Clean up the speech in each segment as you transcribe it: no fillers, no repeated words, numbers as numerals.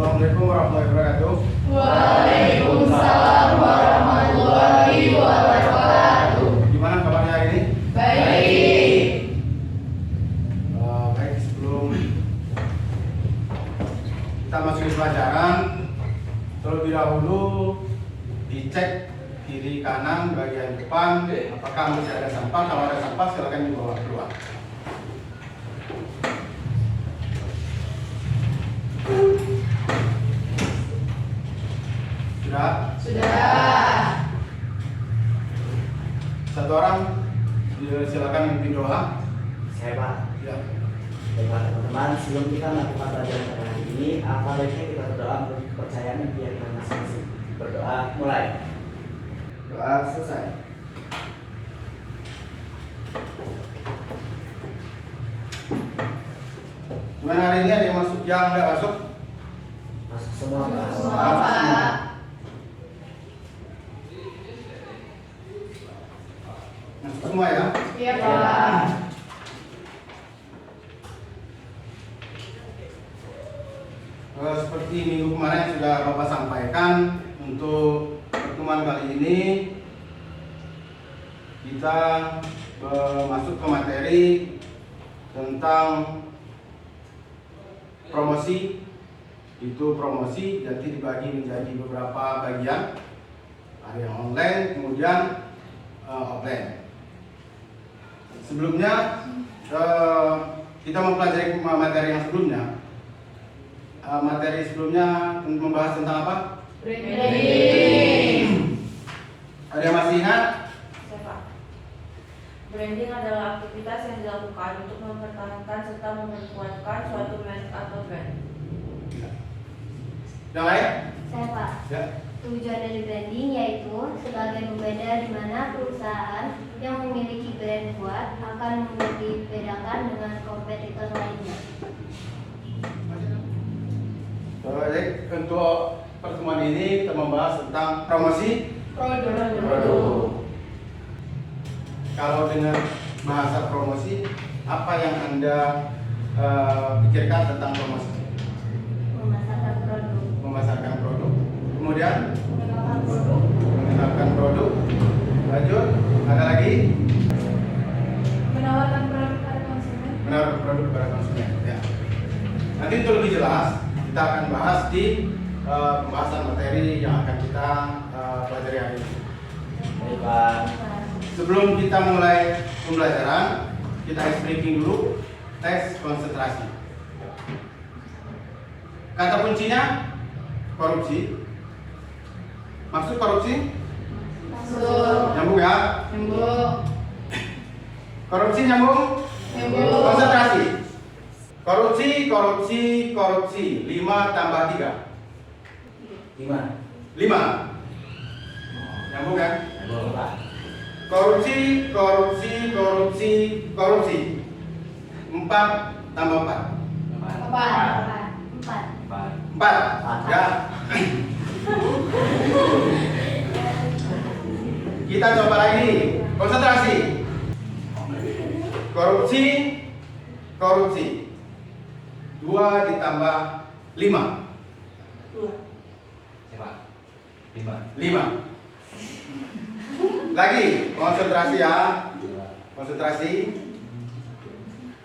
Assalamualaikum warahmatullahi wabarakatuh. Waalaikumsalam warahmatullahi wabarakatuh. Gimana kabarnya hari ini? Baik. Baik, sebelum kita masuk ke pelajaran, terlebih dahulu dicek kiri kanan bagian depan apakah masih ada sampah. Kalau ada sampah silakan dibawa keluar. Sudah. Satu orang silakan memimpin doa. Saya Pak. Ya. Baiklah teman-teman, sebelum kita melakukan pelajaran pada hari ini, apa baiknya kita berdoa untuk kepercayaan biar kita masing-masing. Berdoa mulai. Doa selesai. Gimana hari ini, ada yang masuk yang nggak masuk? Masuk semua Pak. Semua, Pak. Masuk semua ya. Iya, Pak. Seperti minggu kemarin sudah Bapak sampaikan, untuk pertemuan kali ini kita masuk ke materi tentang promosi. Itu promosi nanti dibagi menjadi beberapa bagian, ada yang online kemudian offline. Sebelumnya kita mempelajari materi yang sebelumnya. Materi sebelumnya membahas tentang apa? Branding. Ada yang masih ingat? Saya, Pak. Branding adalah aktivitas yang dilakukan untuk mempertahankan serta memperkuatkan suatu merek atau brand. Yang lain? Saya Pak, Ya. tujuan dari branding yaitu sebagai pembeda di mana perusahaan yang memiliki brand kuat akan membedakan dengan kompetitor lainnya. Baik, untuk pertemuan ini kita membahas tentang promosi Produk. Kalau dengan bahasa promosi, apa yang Anda pikirkan tentang promosi? Memasarkan produk. Memasarkan produk. Kemudian Mengenalkan produk. mengenalkan produk. Lanjut, ada lagi? Menawarkan produk pada konsumen. Menaruh produk kepada konsumen. Ya. Nanti untuk lebih jelas, kita akan bahas di pembahasan materi yang akan kita pelajari hari ini. Baik Pak. Sebelum kita mulai pembelajaran, kita ice breaking dulu, tes konsentrasi. Kata kuncinya korupsi. Maksud korupsi? Masuk. Nyambung ya? Nyambung. Korupsi nyambung? Nyambung. Konsentrasi. Korupsi. 5 tambah 3. 5. 5. Nyambung kan? Baik Pak. Korupsi. 4 tambah 4. 4. 4. Ya. Kita coba lagi. Konsentrasi. Korupsi. 2 ditambah 5. Siapa? 5. 5. Lagi, konsentrasi ya. Konsentrasi.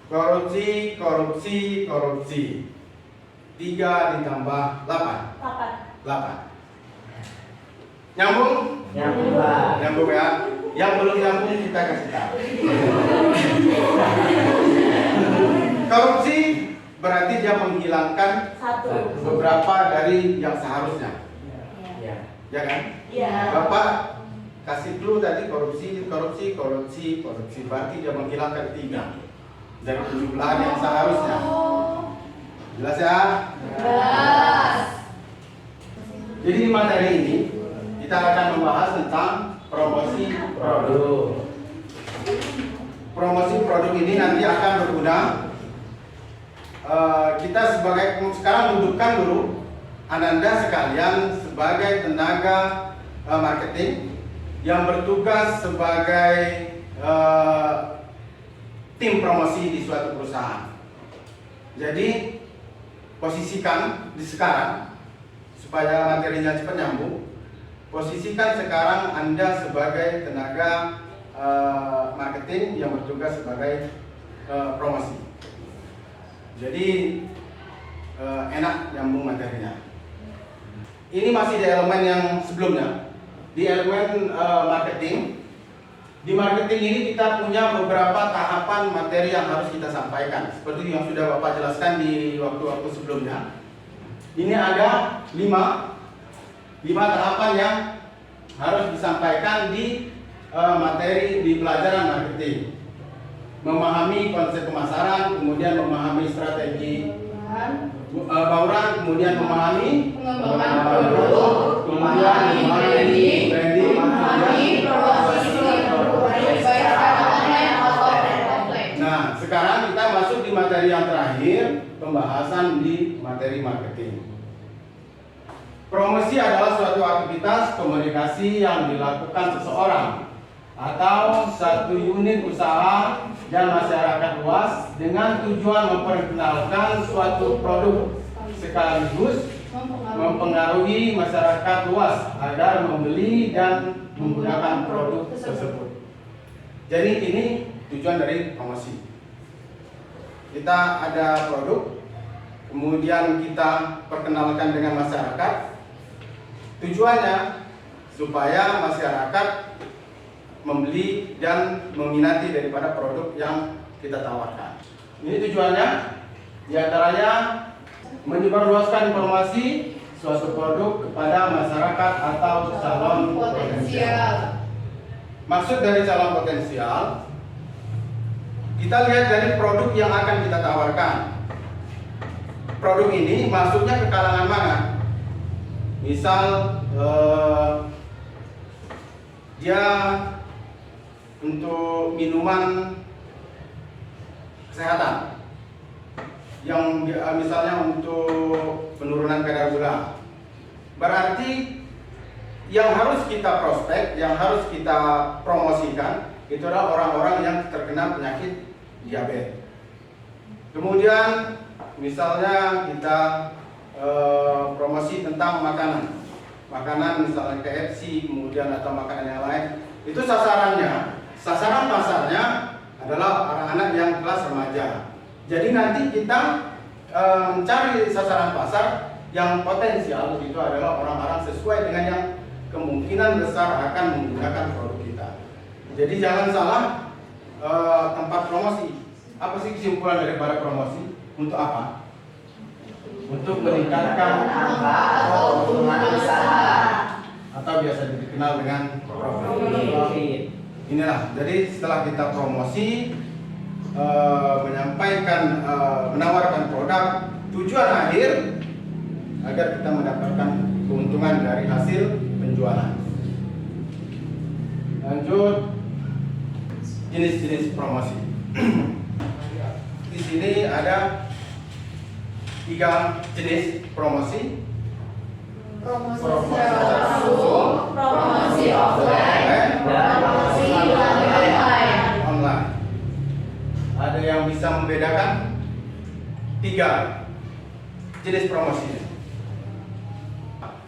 Korupsi. 3 ditambah 8. 8. Nyambung? Nyambung Pak. Nyambung ya. Yang belum nyambung kita kasih tahu. Korupsi berarti dia menghilangkan beberapa dari yang seharusnya. Ya. Ya kan? Iya. Bapak kasih clue tadi korupsi. Berarti dia menghilangkan 3 dari jumlah yang seharusnya. Jelas ya? Jelas. Jadi di materi ini kita akan membahas tentang promosi produk. Promosi produk ini nanti akan berguna. Kita sekarang dudukkan dulu Ananda sekalian sebagai tenaga marketing yang bertugas sebagai tim promosi di suatu perusahaan. Jadi posisikan di sekarang supaya materinya cepat nyambung. Posisikan sekarang Anda sebagai tenaga marketing yang bertugas sebagai promosi. Jadi enak nyambung materinya. Ini masih di elemen yang sebelumnya, di elemen marketing. Di marketing ini kita punya beberapa tahapan materi yang harus kita sampaikan, seperti yang sudah Bapak jelaskan di waktu-waktu sebelumnya. Ini ada 5 tahapan yang harus disampaikan di materi di pelajaran marketing. Memahami konsep pemasaran, kemudian memahami strategi bauran, kemudian memahami Pengembangan produk, kemudian memahami branding, memahami promosi, baik secara online atau offline. Nah, sekarang kita masuk di materi yang terakhir, pembahasan di materi marketing. Promosi adalah suatu aktivitas komunikasi yang dilakukan seseorang atau satu unit usaha dan masyarakat luas dengan tujuan memperkenalkan suatu produk sekaligus mempengaruhi masyarakat luas agar membeli dan menggunakan produk tersebut. Jadi ini tujuan dari promosi. Kita ada produk, kemudian kita perkenalkan dengan masyarakat. Tujuannya supaya masyarakat membeli dan meminati daripada produk yang kita tawarkan. Ini tujuannya, diantaranya menyebarluaskan informasi suatu produk kepada masyarakat atau calon potensial. Maksud dari calon potensial, kita lihat dari produk yang akan kita tawarkan. Produk ini masuknya ke kalangan mana? Misal dia untuk minuman kesehatan, yang misalnya untuk penurunan kadar gula. Berarti yang harus kita prospek, yang harus kita promosikan itu adalah orang-orang yang terkena penyakit diabetes. Kemudian misalnya kita promosi tentang makanan misalnya KFC, kemudian atau makanan yang lain. Itu sasaran pasarnya adalah anak-anak yang kelas remaja. Jadi nanti kita mencari sasaran pasar yang potensial, itu adalah orang-orang sesuai dengan yang kemungkinan besar akan menggunakan produk kita. Jadi jangan salah tempat promosi. Apa sih kesimpulan daripada promosi? Untuk apa? Untuk meningkatkan angka keuntungan usaha atau biasa dikenal dengan profit. Inilah, jadi setelah kita promosi, menyampaikan, menawarkan produk, tujuan akhir agar kita mendapatkan keuntungan dari hasil penjualan. Lanjut, jenis-jenis promosi. Di sini ada 3 jenis promosi. Promosi secara langsung, promosi offline, dan promosi online. Ada yang bisa membedakan 3 jenis promosi?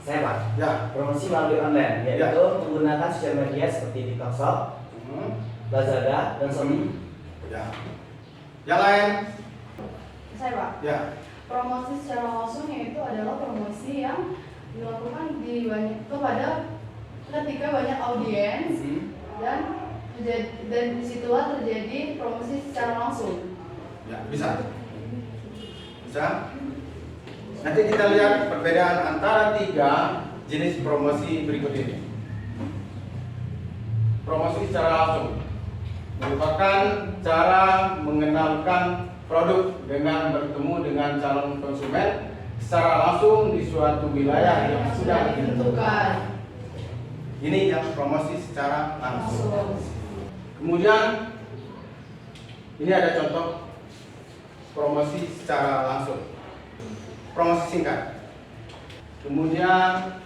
Saya Pak, Ya. promosi melalui online, yaitu Ya. menggunakan sosial media seperti TikTok Shop, Lazada, dan Shopee. Ya. Yang lain? Saya Pak, Ya. promosi secara langsung yaitu adalah promosi yang dilakukan kepada ketika banyak audiens dan disitulah terjadi promosi secara langsung. Ya, bisa. Nanti kita lihat perbedaan antara 3 jenis promosi berikut ini. Promosi secara langsung merupakan cara mengenalkan produk dengan bertemu dengan calon konsumen secara langsung di suatu wilayah yang sudah ditentukan. Ini yang promosi secara langsung. Kemudian ini ada contoh promosi secara langsung. Promosi singkat. Kemudian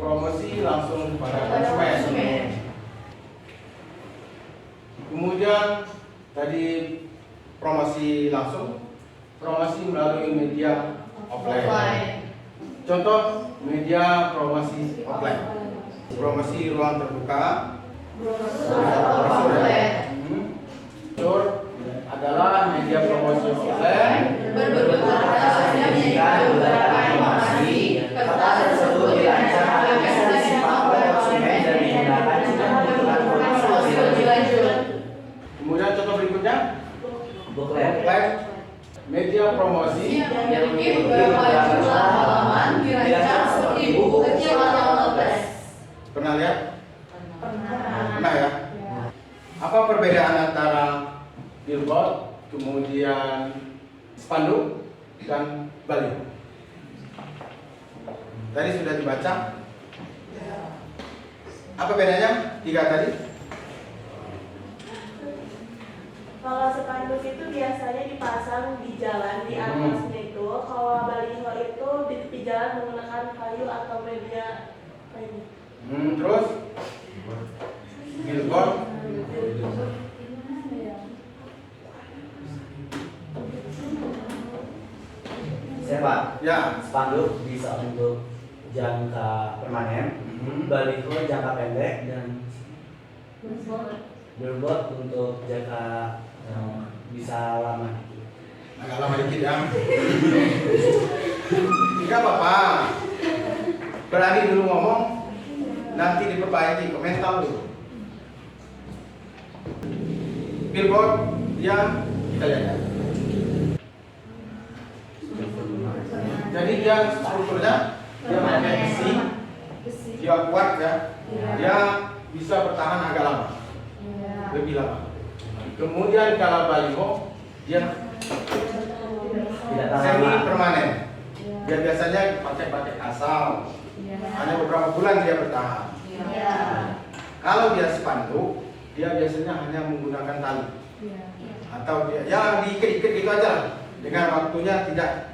promosi langsung kepada konsumen. Kemudian tadi promosi langsung. promosi melalui media offline. Contoh media promosi offline. Promosi ruang terbuka. Brosur adalah media promosi offline. Berbentuk kertas yang menyajikan beberapa informasi. Kertas tersebut dirancang agar bisa disimak oleh konsumen dan digunakan jika membutuhkan informasi lebih lanjut. Kemudian contoh berikutnya, Booklet. media promosi Yang memiliki beberapa jumlah halaman dirancang seperti buku kecil atau notes. Pernah lihat? Pernah. Pernah ya? Apa perbedaan antara billboard, kemudian spanduk, dan baliho? Tadi sudah dibaca. Apa bedanya tiga tadi? Kalau spanduk itu biasanya dipasang di jalan di atasnya itu. Kalau baliho itu di tepi jalan menggunakan kayu atau media lainnya. Terus billboard, Siapa? ya. Spanduk bisa untuk jangka permanen, baliho jangka pendek, dan billboard untuk jangka bisa lama. Agak lama dikit ya. Tidak apa-apa. Berani dulu ngomong, nanti diperbaiki, komentar dulu. Billboard dia kita lihat ya. Jadi dia strukturnya dia pakai besi, dia kuat ya. Dia bisa bertahan agak lama, lebih lama. Kemudian kalau baliho dia Tidak tahan semi lama. permanen. Dia biasanya pakai asal. Hanya beberapa bulan dia bertahan. Kalau dia spanduk, dia biasanya hanya menggunakan tali atau dia ya diikat-ikat gitu aja. Dengan waktunya tidak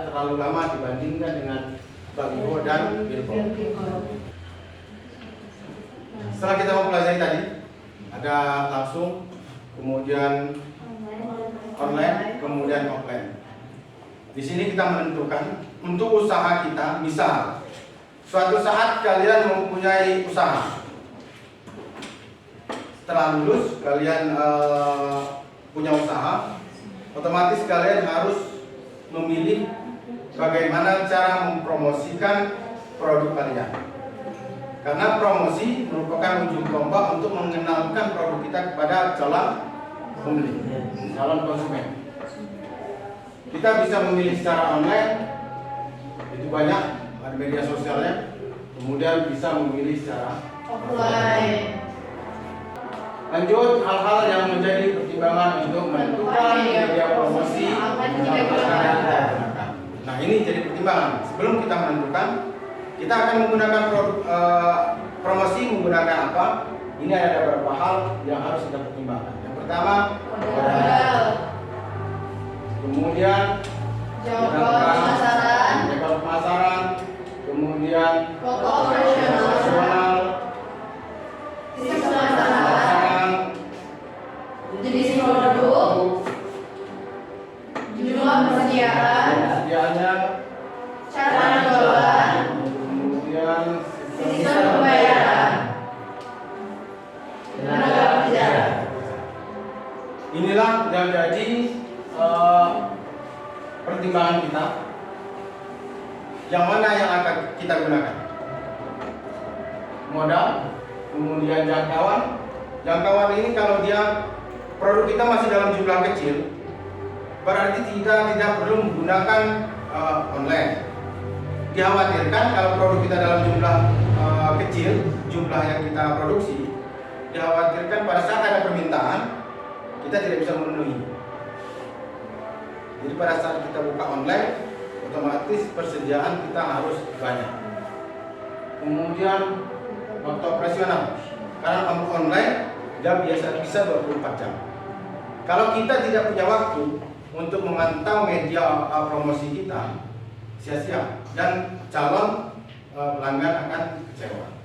terlalu lama dibandingkan dengan baliho dan billboard. Setelah kita mempelajari tadi, ada langsung, kemudian online, kemudian offline. Di sini kita menentukan untuk usaha kita. Misal, suatu saat kalian mempunyai usaha. Setelah lulus, kalian punya usaha. Otomatis kalian harus memilih bagaimana cara mempromosikan produk kalian. Karena promosi merupakan ujung tombak untuk mengenalkan produk kita kepada calon pembeli, calon konsumen. Kita bisa memilih secara online, itu banyak, ada media sosialnya. Kemudian bisa memilih secara Offline. Lanjut, hal-hal yang menjadi pertimbangan untuk menentukan media promosi yang akan kita gunakan. Nah, ini jadi pertimbangan. Sebelum kita menentukan, kita akan menggunakan promosi menggunakan apa? Ini ada beberapa hal yang harus kita pertimbangkan. Yang pertama, Modal. kemudian jangkauan pemasaran, kemudian Foto operasional. Sistem pemasaran. Jenis produk. Jumlah persediaan. Persediaannya, Cara jualan. kemudian Sistem pembayaran. Tenaga kerja. inilah yang jadi pertimbangan kita. Yang mana yang akan kita gunakan? Modal, kemudian jangkauan. Jangkauan ini kalau dia produk kita masih dalam jumlah kecil, berarti kita tidak perlu menggunakan online. Dikhawatirkan kalau produk kita dalam jumlah kecil, jumlah yang kita produksi, dikhawatirkan pada saat ada permintaan, kita tidak bisa memenuhi. Jadi pada saat kita buka online, otomatis persediaan kita harus banyak. Kemudian waktu operasional, karena online dia biasa bisa 24 jam. Kalau kita tidak punya waktu untuk memantau media promosi kita, sia-sia dan calon pelanggan akan kecewa.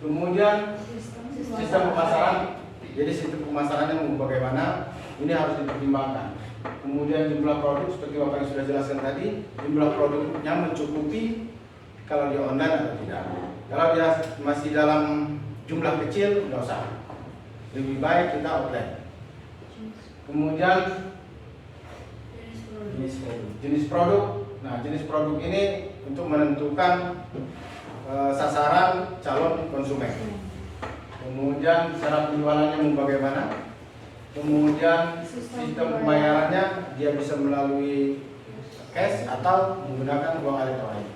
Kemudian sistem pemasaran, jadi sistem pemasarannya bagaimana, ini harus dipertimbangkan. Kemudian jumlah produk seperti Bapak yang sudah jelaskan tadi, jumlah produknya mencukupi kalau dia online atau tidak. Kalau dia masih dalam jumlah kecil, nggak usah. Lebih baik kita offline. Kemudian jenis produk. Nah, jenis produk ini untuk menentukan sasaran calon konsumen. Kemudian cara penjualannya mau bagaimana? Kemudian sistem pembayarannya dia bisa melalui cash atau menggunakan uang elektronik.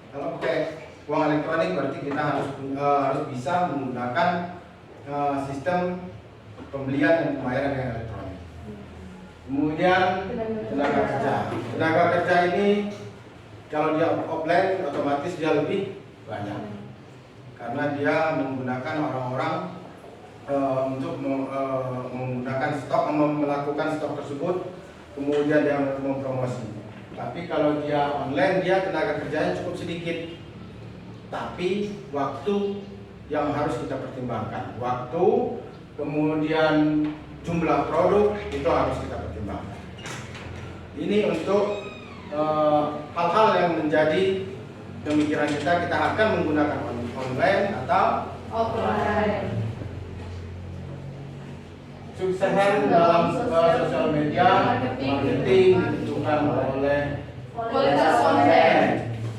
Kalau pakai uang elektronik berarti kita harus bisa menggunakan sistem pembelian dan pembayaran yang elektronik. Kemudian tenaga kerja. Tenaga kerja ini kalau dia offline otomatis dia lebih banyak karena dia menggunakan orang-orang untuk menggunakan stok, melakukan stok tersebut, kemudian dia mempromosi. Tapi kalau dia online, dia tenaga kerjanya cukup sedikit. Tapi waktu yang harus kita pertimbangkan, waktu, kemudian jumlah produk itu harus kita pertimbangkan. Ini untuk hal-hal yang menjadi pemikiran kita akan menggunakan online atau offline. Suksesan dalam sosial media marketing ditentukan oleh Kualitas konten,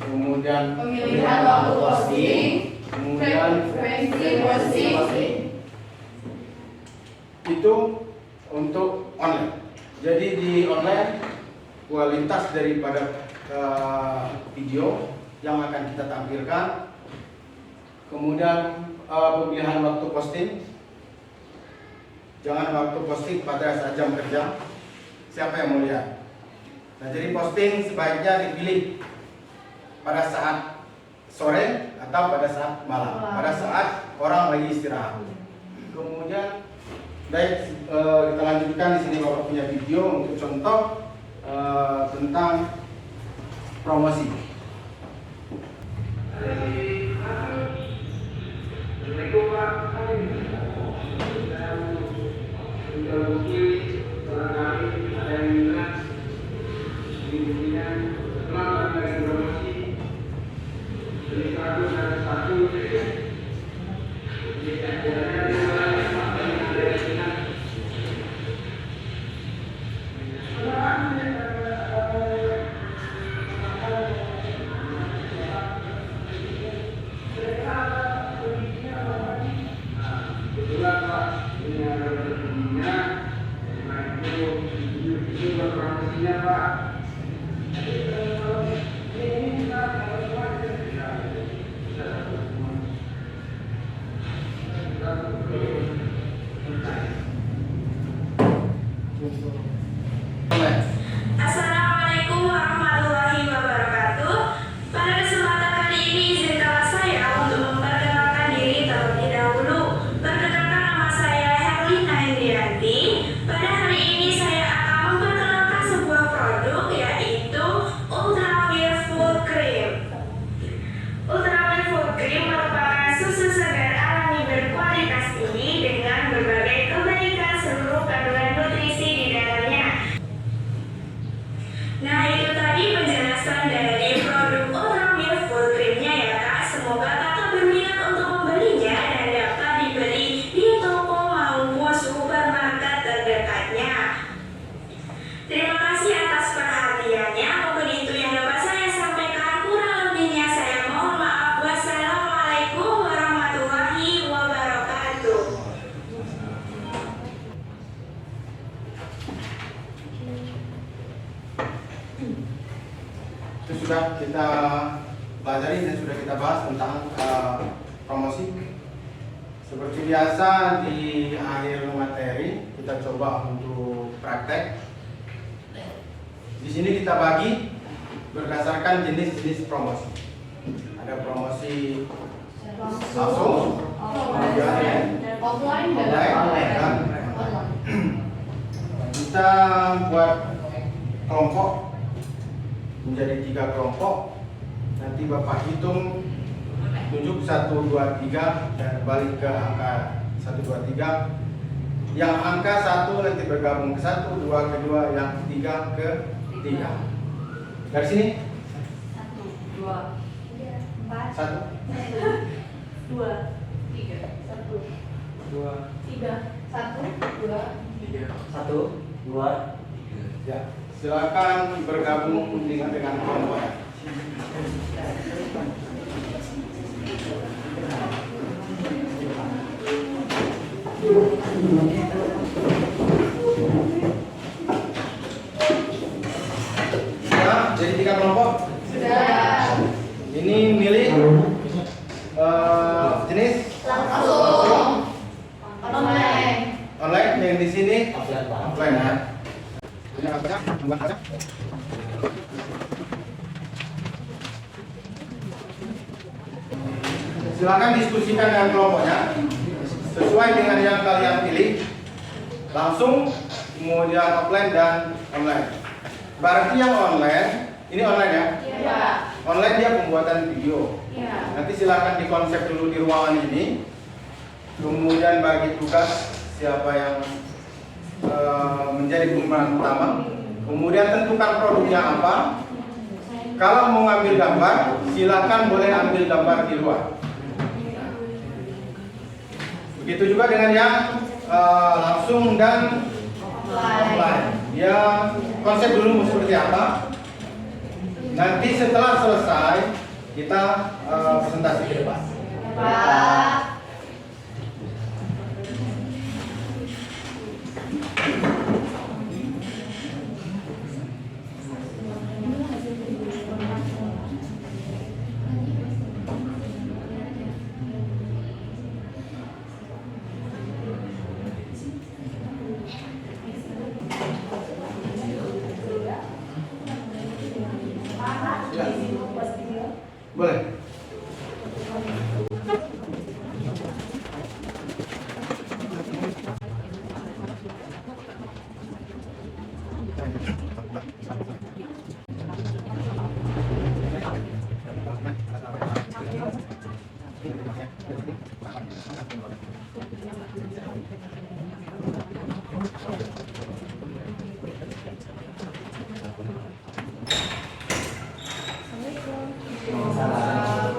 kemudian pemilihan waktu posting, kemudian frekuensi posting. Itu untuk online. Jadi di online kualitas daripada video yang akan kita tampilkan, kemudian pemilihan waktu posting. Jangan waktu posting pada saat jam kerja. Siapa yang mau lihat? Nah, jadi posting sebaiknya dipilih pada saat sore atau pada saat malam, pada saat orang lagi istirahat. Kemudian, baik kita lanjutkan di sini Bapak punya video untuk contoh tentang promosi. Assalamualaikum warahmatullahi wabarakatuh. Pada kesempatan kali ini izinkanlah saya untuk memperkenalkan diri terlebih dahulu. Perkenalkan, nama saya Herlina Indrianti. Pada hari ini saya akan memperkenalkan sebuah produk yaitu Ultramilk Full Cream. Ultramilk Full Cream merupakan susu segar alami berkualitas tinggi dengan berbagai kebaikan seluruh kandungan nutrisi di dalamnya. Nah, itu tadi penjelasan dari produk Ultramilk Full Cream-nya ya Kak. Semoga Kakak berminat untuk membelinya dan dapat dibeli di toko maupun supermarket terdekatnya. Terima kasih atas perhatiannya. Mungkin itu yang dapat saya sampaikan. Kurang lebihnya saya mohon maaf. Wassalamualaikum warahmatullahi wabarakatuh. Itu sudah kita pelajari dan sudah kita bahas tentang promosi. Seperti biasa di akhir materi kita coba untuk praktek. Di sini kita bagi berdasarkan jenis-jenis promosi. Ada promosi langsung, kemudian Offline dan online, dan online. kita buat kelompok menjadi 3 kelompok. Nanti Bapak hitung, tunjuk 1, 2, 3 dan balik ke angka 1, 2, 3. Yang angka 1 nanti bergabung ke 1, 2 ke 2, yang 3 ke 3. Dari sini 2, 1, 2, 3, 1, 2, 3. 1, 2, 1, 2, ya. Silakan bergabung dengan kelompoknya. Sudah, jadi 3 kelompok. sudah. Ini milih jenis Langsung. Online. online, yang di sini offline Pak. offline ya. Ini apa? Tambah aja. Silakan diskusikan dengan kelompoknya sesuai dengan yang kalian pilih. Langsung kemudian offline dan online. Berarti yang online, ini online ya. Iya. Online dia pembuatan video. Iya. Nanti silakan dikonsep dulu di ruangan ini. Kemudian bagi tugas siapa yang menjadi pemeran utama. Kemudian tentukan produknya apa. Kalau mau ngambil gambar, silakan boleh ambil gambar di luar. Begitu juga dengan yang langsung dan offline. Ya, konsep dulu mau seperti apa. Nanti setelah selesai kita presentasi ke depan. Pak. Boleh. Assalamualaikum.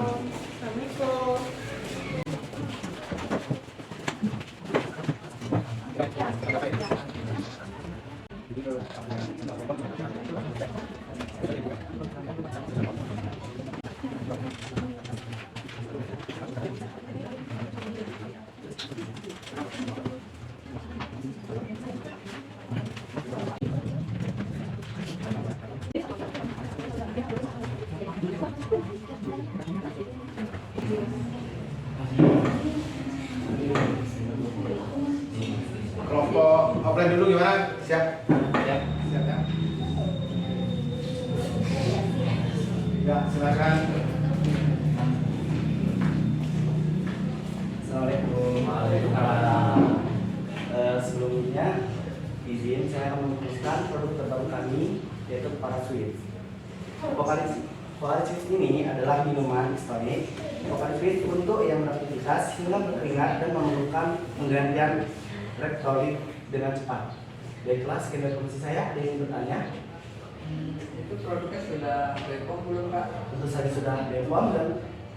Kelompok offline dulu gimana? Siap? Siap ya? Ya, silakan. Assalamualaikum. Sebelumnya izin saya akan memutuskan produk terbaru kami, yaitu Parasweet. Parasweet ini adalah minuman istonik. Parasweet untuk yang beraktivitas hingga berkeringat dan memerlukan penggantian elektrolit dengan cepat. Baiklah, sekian dari komisi saya. Ada yang bertanya? Itu produknya sudah BPOM belum Pak? Tentu saja sudah BPOM dan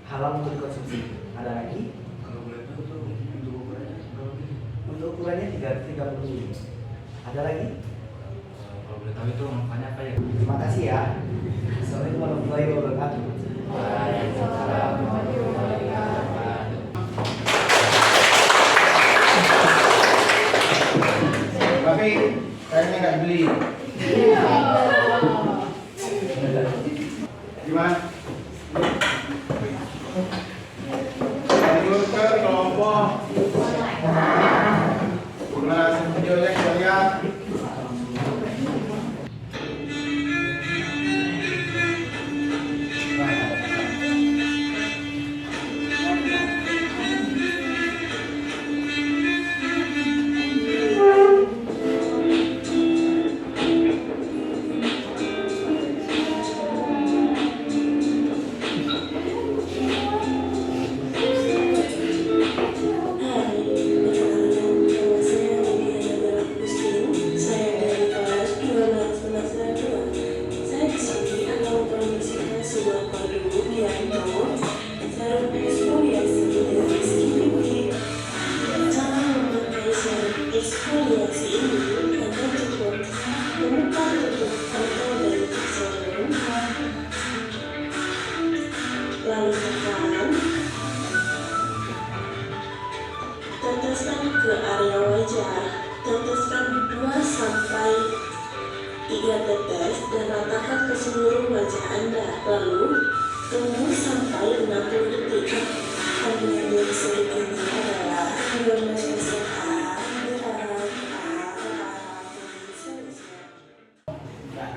halal untuk dikonsumsi. Ada lagi? Kalau boleh tahu tuh untuk ukurannya berapa ini? Untuk ukurannya 30 mili. Ada lagi? Kalau boleh tahu itu manfaatnya apa ya? Terima kasih ya. Assalamualaikum warahmatullahi wabarakatuh. Waalaikumsalam warahmatullahi wabarakatuh. Tapi kayaknya nggak beli. Gimana? Lanjut ke kelompok. Gimana videonya kita lihat? itu serum eksfoliasi dari Skin Beauty. Cara memakai serum eksfoliasi ini Anda cukup membuka tutup atau dari serum, lalu tekan, teteskan ke area wajah, teteskan 2-3 tetes dan ratakan ke seluruh wajah Anda. Lalu tunggu sampai 60 detik. Kemudian selanjutnya adalah aroma SMK.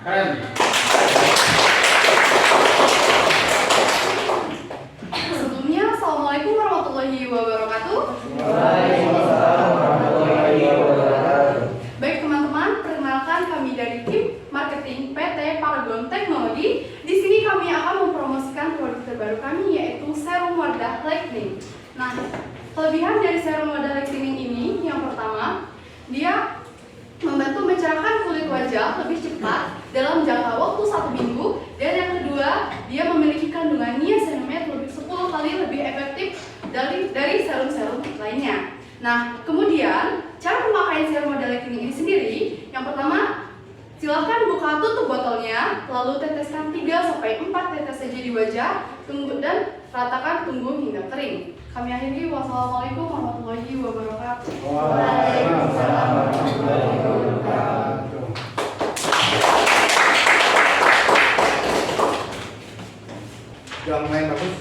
Keren. Sebelumnya, Assalamualaikum warahmatullahi wabarakatuh. Waalaikumsalam warahmatullahi wabarakatuh. Baik teman-teman, perkenalkan kami dari tim marketing PT Paragon Teknologi. Di sini kami akan mempromosikan produk terbaru kami, yaitu serum wadah lightening. Nah, kelebihan dari serum wadah lightening ini, yang pertama, dia membantu mencerahkan kulit wajah lebih cepat dalam jangka waktu 1 minggu, dan yang kedua, dia memiliki kandungan niacinamide lebih 10 kali lebih efektif dari serum-serum lainnya. Nah, kemudian cara pemakaian serum wadah lightening ini sendiri, yang pertama, silakan buka tutup botolnya, lalu teteskan 3-4 tetes saja di wajah, tunggu dan ratakan, tunggu hingga kering. Kami akhiri, wassalamualaikum warahmatullahi wabarakatuh. Waalaikumsalam warahmatullahi wabarakatuh. Sudah lumayan bagus.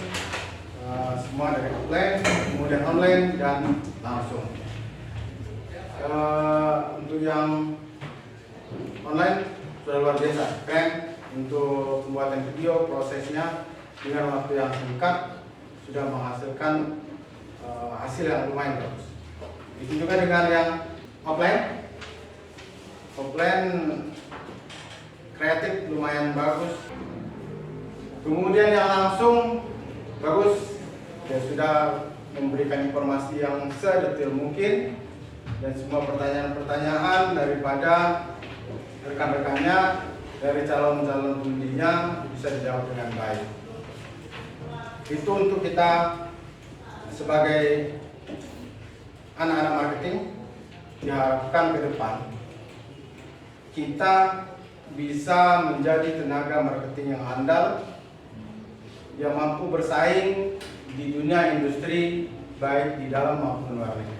Semua dari offline, kemudian online dan langsung. Untuk yang online sudah luar biasa, keren. Untuk pembuatan video prosesnya dengan waktu yang singkat sudah menghasilkan hasil yang lumayan bagus. Itu juga dengan yang offline kreatif lumayan bagus. Kemudian yang langsung bagus, dia sudah memberikan informasi yang sedetail mungkin dan semua pertanyaan-pertanyaan daripada rekan-rekannya dari calon-calon pengundinya bisa dijawab dengan baik. Itu untuk kita sebagai anak-anak marketing, diharapkan ke depan kita bisa menjadi tenaga marketing yang andal, yang mampu bersaing di dunia industri baik di dalam maupun luar negeri.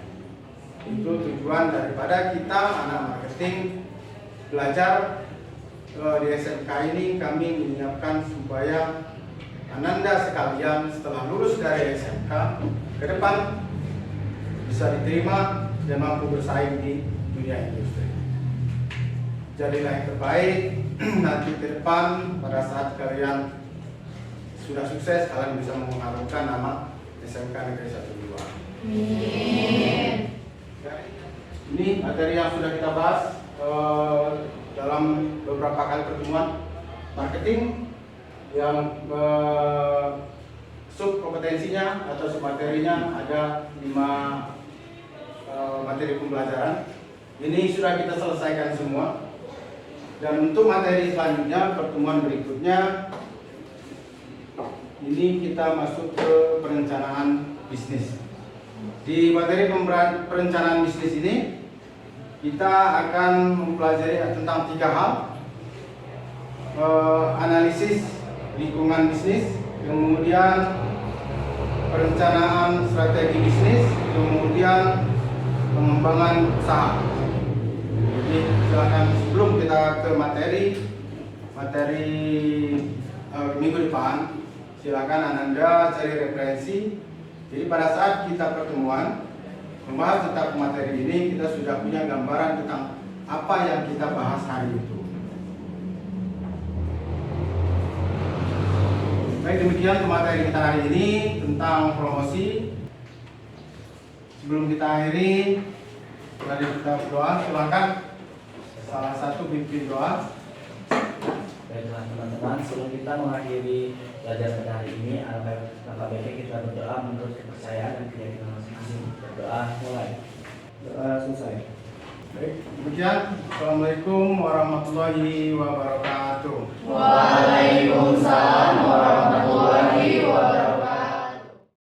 Itu tujuan daripada kita anak marketing belajar di SMK ini. Kami menyiapkan supaya Ananda sekalian setelah lulus dari SMK ke depan bisa diterima dan mampu bersaing di dunia industri. Jadilah yang terbaik nanti ke depan pada saat kalian sudah sukses, kalian bisa mengharumkan nama SMK Negeri 1 2. Amin. Ini materi yang sudah kita bahas dalam beberapa kali pertemuan marketing yang sub kompetensinya atau sub materinya ada 5 materi pembelajaran. Ini sudah kita selesaikan semua. Dan untuk materi selanjutnya, pertemuan berikutnya, ini kita masuk ke perencanaan bisnis. Di materi perencanaan bisnis ini, kita akan mempelajari tentang 3 hal. Analisis lingkungan bisnis, kemudian perencanaan strategi bisnis, kemudian pengembangan usaha. Jadi silakan sebelum kita ke materi minggu depan, silakan Ananda cari referensi. Jadi pada saat kita pertemuan membahas tentang materi ini, kita sudah punya gambaran tentang apa yang kita bahas hari itu. Baik, demikian materi kita hari ini tentang promosi. Sebelum kita akhiri, mari kita berdoa. Silakan salah satu pimpin doa. Baiklah teman-teman, sebelum kita mengakhiri belajar pada hari ini, alangkah baiknya kita berdoa menurut kepercayaan dan keyakinan masing-masing. Berdoa mulai. Doa selesai. Baik, demikian. Assalamualaikum warahmatullahi wabarakatuh. Waalaikumsalam.